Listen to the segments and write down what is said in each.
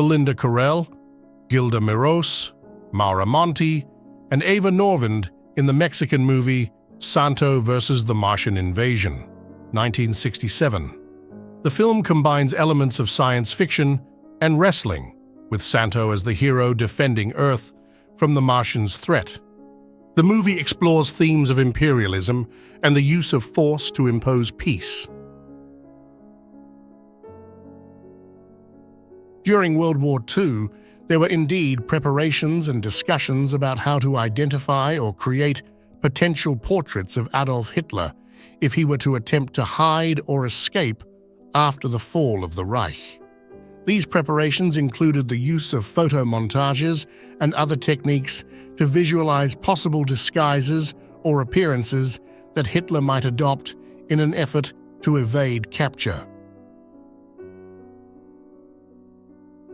Belinda Carell, Gilda Miros, Mara Monti, and Ava Norvind in the Mexican movie Santo versus the Martian Invasion, 1967. The film combines elements of science fiction and wrestling, with Santo as the hero defending Earth from the Martians' threat. The movie explores themes of imperialism and the use of force to impose peace. During World War II, there were indeed preparations and discussions about how to identify or create potential portraits of Adolf Hitler if he were to attempt to hide or escape after the fall of the Reich. These preparations included the use of photomontages and other techniques to visualize possible disguises or appearances that Hitler might adopt in an effort to evade capture.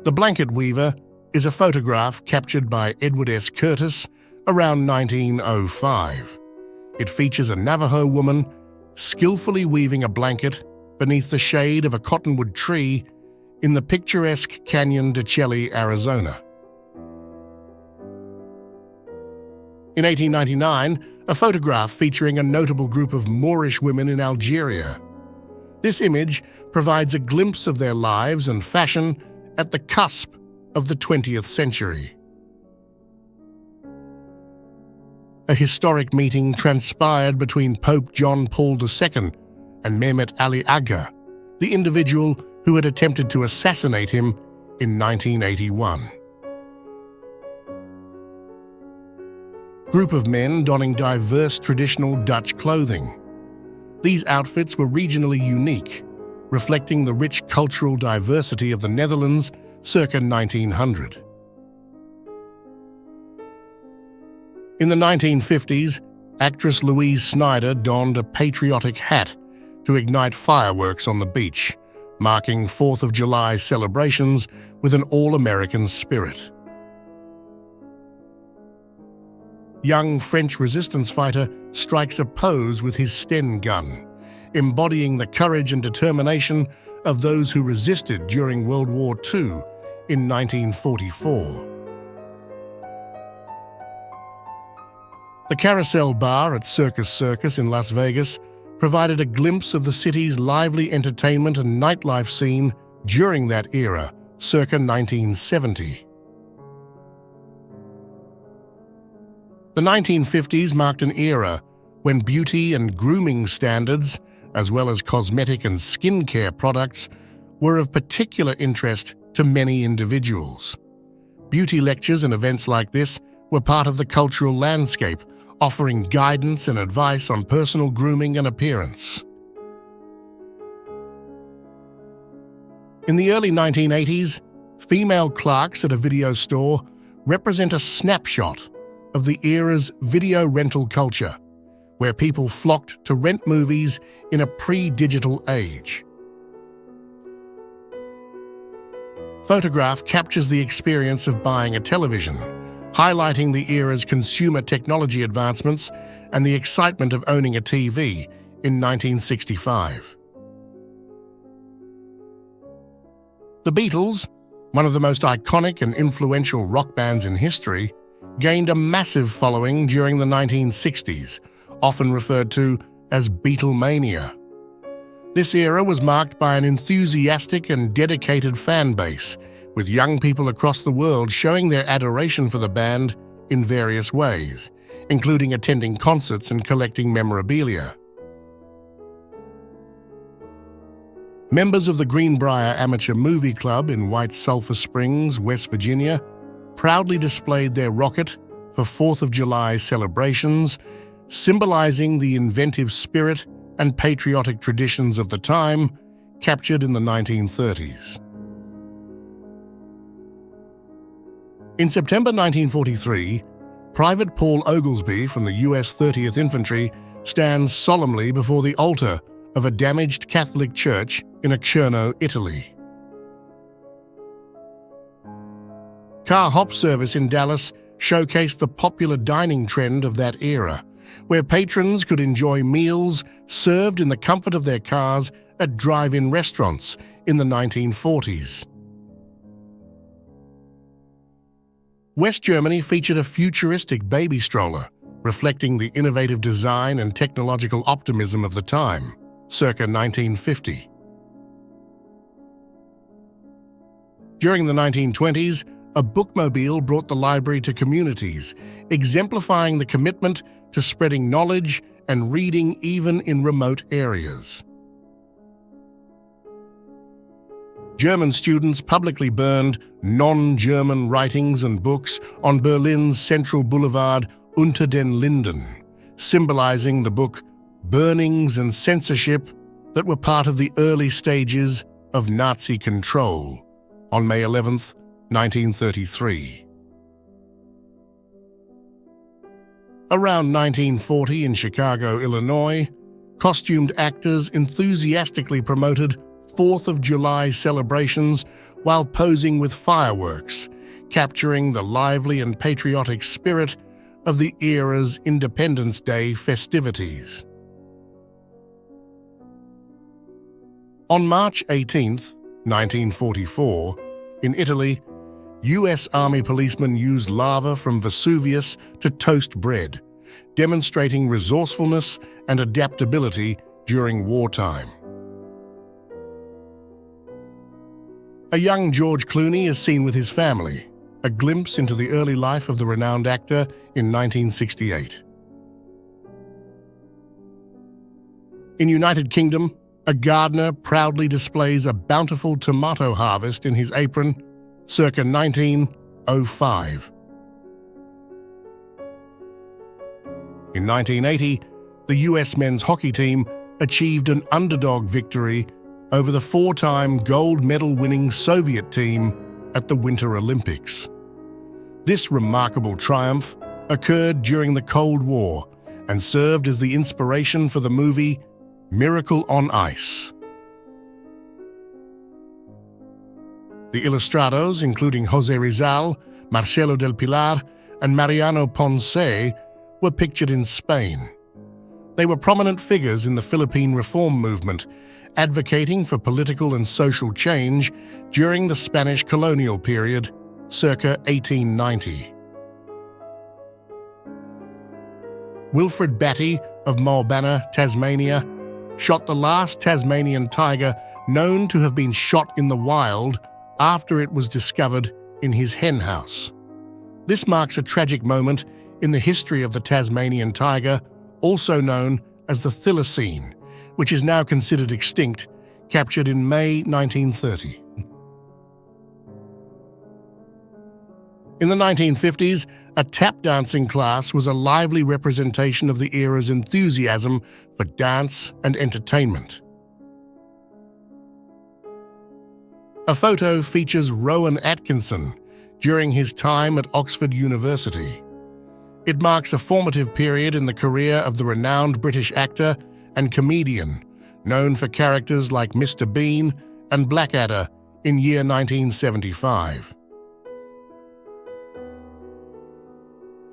The Blanket Weaver is a photograph captured by Edward S. Curtis around 1905. It features a Navajo woman skillfully weaving a blanket beneath the shade of a cottonwood tree in the picturesque Canyon de Chelly, Arizona. In 1899, a photograph featuring a notable group of Moorish women in Algeria. This image provides a glimpse of their lives and fashion at the cusp of the 20th century. A historic meeting transpired between Pope John Paul II and Mehmet Ali Agha, the individual who had attempted to assassinate him in 1981. Group of men donning diverse traditional Dutch clothing. These outfits were regionally unique, reflecting the rich cultural diversity of the Netherlands circa 1900. In the 1950s, actress Louise Snyder donned a patriotic hat to ignite fireworks on the beach, marking 4th of July celebrations with an all-American spirit. Young French resistance fighter strikes a pose with his Sten gun, embodying the courage and determination of those who resisted during World War II in 1944. The Carousel Bar at Circus Circus in Las Vegas provided a glimpse of the city's lively entertainment and nightlife scene during that era, circa 1970. The 1950s marked an era when beauty and grooming standards, as well as cosmetic and skincare products, were of particular interest to many individuals. Beauty lectures and events like this were part of the cultural landscape, offering guidance and advice on personal grooming and appearance. In the early 1980s, female clerks at a video store represent a snapshot of the era's video rental culture, where people flocked to rent movies in a pre-digital age. Photograph captures the experience of buying a television, highlighting the era's consumer technology advancements and the excitement of owning a TV in 1965. The Beatles, one of the most iconic and influential rock bands in history, gained a massive following during the 1960s, often referred to as Beatlemania. This era was marked by an enthusiastic and dedicated fan base, with young people across the world showing their adoration for the band in various ways, including attending concerts and collecting memorabilia. Members of the Greenbrier Amateur Movie Club in White Sulphur Springs, West Virginia, proudly displayed their rocket for 4th of July celebrations, symbolizing the inventive spirit and patriotic traditions of the time, captured in the 1930s. In September 1943, Private Paul Oglesby from the U.S. 30th Infantry stands solemnly before the altar of a damaged Catholic church in Acerno, Italy. Car hop service in Dallas showcased the popular dining trend of that era, where patrons could enjoy meals served in the comfort of their cars at drive-in restaurants in the 1940s. West Germany featured a futuristic baby stroller, reflecting the innovative design and technological optimism of the time, circa 1950. During the 1920s, a bookmobile brought the library to communities, exemplifying the commitment to spreading knowledge and reading even in remote areas. German students publicly burned non-German writings and books on Berlin's central boulevard Unter den Linden, symbolizing the book burnings and censorship that were part of the early stages of Nazi control on May 11, 1933. Around 1940 in Chicago, Illinois, costumed actors enthusiastically promoted 4th of July celebrations while posing with fireworks, capturing the lively and patriotic spirit of the era's Independence Day festivities. On March 18, 1944, in Italy, U.S. Army policemen used lava from Vesuvius to toast bread, demonstrating resourcefulness and adaptability during wartime. A young George Clooney is seen with his family, a glimpse into the early life of the renowned actor in 1968. In United Kingdom, a gardener proudly displays a bountiful tomato harvest in his apron, circa 1905. In 1980, the U.S. men's hockey team achieved an underdog victory over the 4-time gold medal-winning Soviet team at the Winter Olympics. This remarkable triumph occurred during the Cold War and served as the inspiration for the movie Miracle on Ice. The ilustrados, including José Rizal, Marcelo del Pilar, and Mariano Ponce, were pictured in Spain. They were prominent figures in the Philippine reform movement, advocating for political and social change during the Spanish colonial period, circa 1890. Wilfred Batty of Mulbana, Tasmania, shot the last Tasmanian tiger known to have been shot in the wild after it was discovered in his hen house. This marks a tragic moment in the history of the Tasmanian tiger, also known as the thylacine, which is now considered extinct, captured in May 1930. In the 1950s, a tap dancing class was a lively representation of the era's enthusiasm for dance and entertainment. A photo features Rowan Atkinson during his time at Oxford University. It marks a formative period in the career of the renowned British actor and comedian, known for characters like Mr. Bean and Blackadder in year 1975.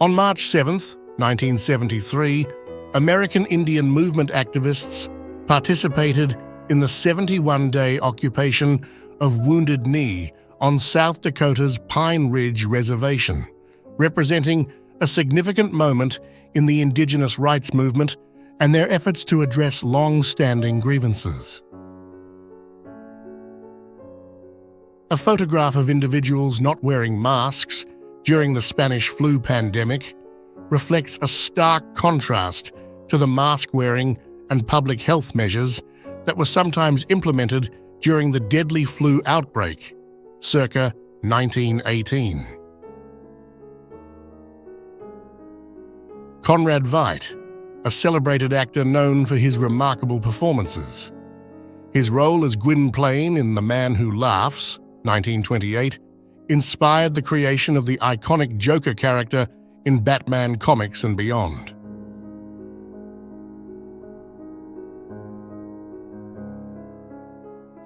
On March 7, 1973, American Indian movement activists participated in the 71-day occupation of Wounded Knee on South Dakota's Pine Ridge Reservation, representing a significant moment in the indigenous rights movement and their efforts to address long-standing grievances. A photograph of individuals not wearing masks during the Spanish flu pandemic reflects a stark contrast to the mask-wearing and public health measures that were sometimes implemented during the deadly flu outbreak, circa 1918. Conrad Veidt, a celebrated actor known for his remarkable performances. His role as Gwynplaine in The Man Who Laughs, 1928, inspired the creation of the iconic Joker character in Batman comics and beyond.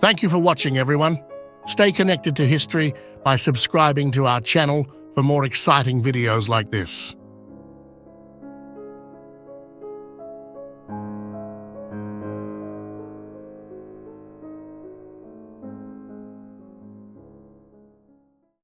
Thank you for watching, everyone. Stay connected to history by subscribing to our channel for more exciting videos like this.